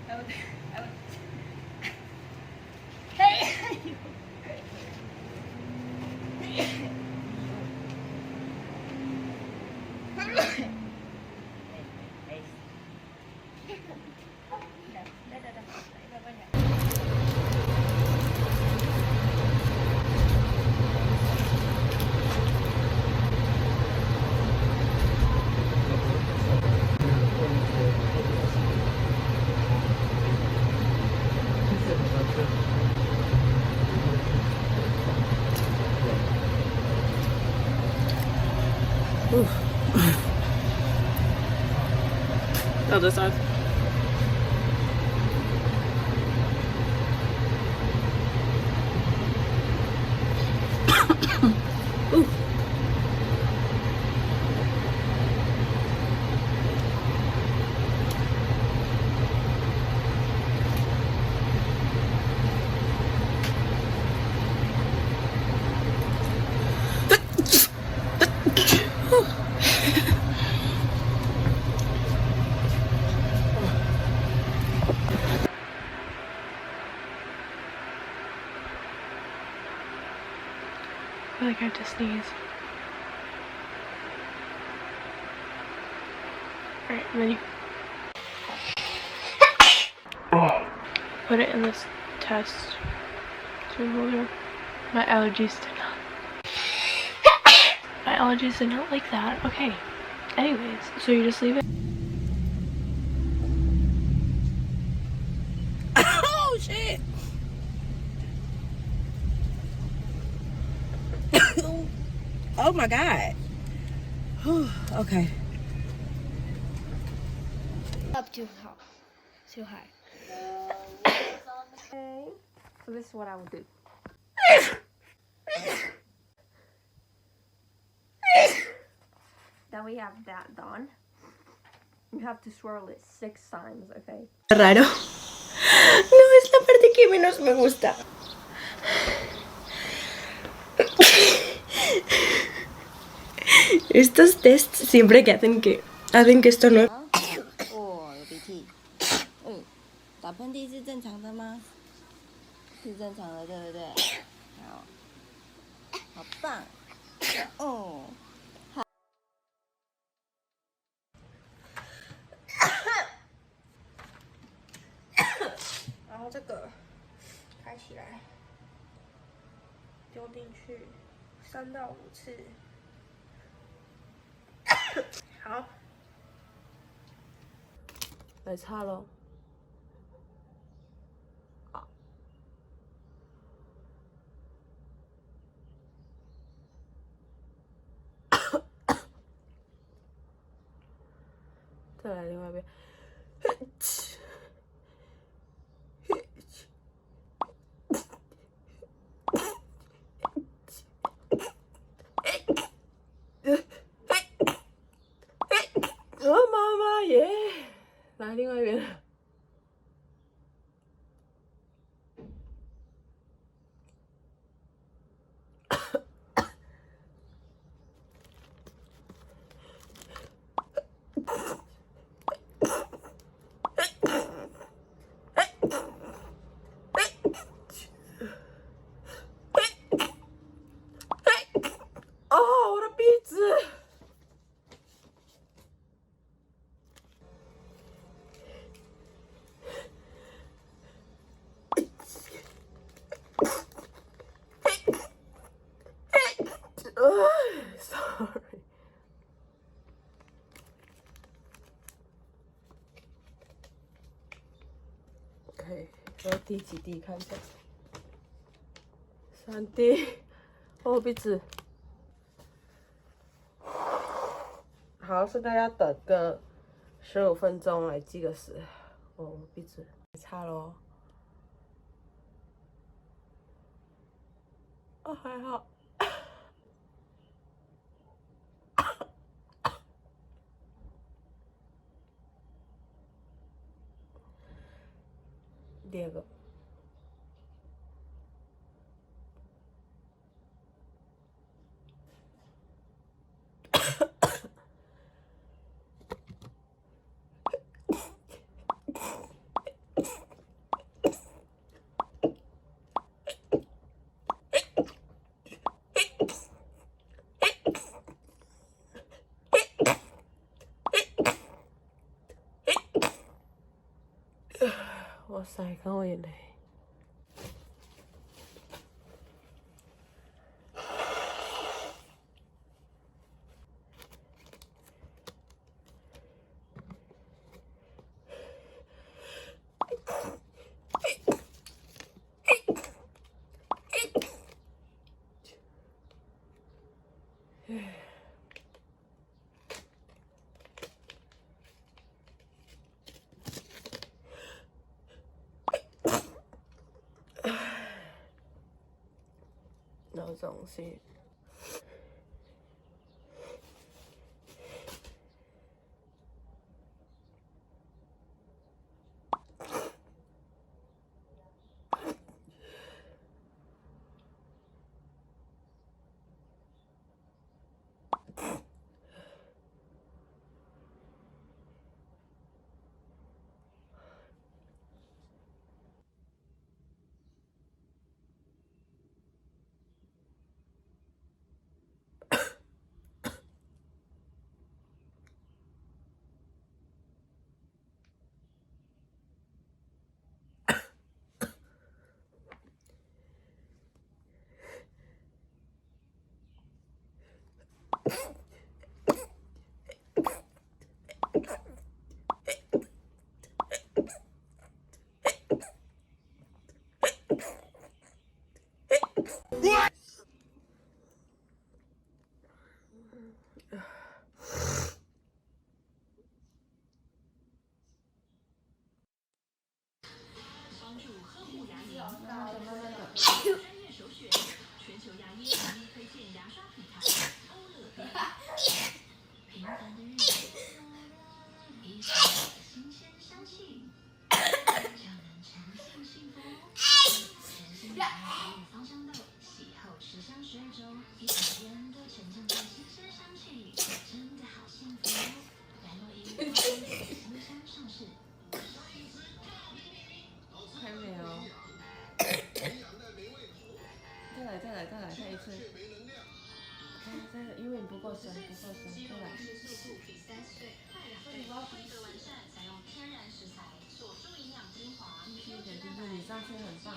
I would, Hey! Other side. Ooh. I feel like I have to sneeze. Alright, and then you put it in this test tube holder. My allergies did not like that. Okay. Anyways, so you just leave it. Oh shit! Oh my god. Okay. Up too high. Okay. So this is what I will do. Now we have that done. You have to swirl it 6 times, okay? Raro. No, es la parte que menos me gusta. Estos tests siempre que hacen que esto no. 哦，有鼻涕。打喷嚏是正常的吗？是正常的，对不对？好，好棒。哦。然后这个开起来，丢进去3到5次。好，来擦咯。再来另外一边。妈妈耶！来另外一边。哦，我的鼻子！Sorry。OK，要滴几滴看一下。3滴。哦，鼻子。好，现在要等个15分钟来计个时。哦，鼻子擦咯。哦，还好。第二个。ใส่เข้าไปเลย เราสองสิ还没有，再来一次。因为你不够深，再来。继续一点，就是你上次很棒。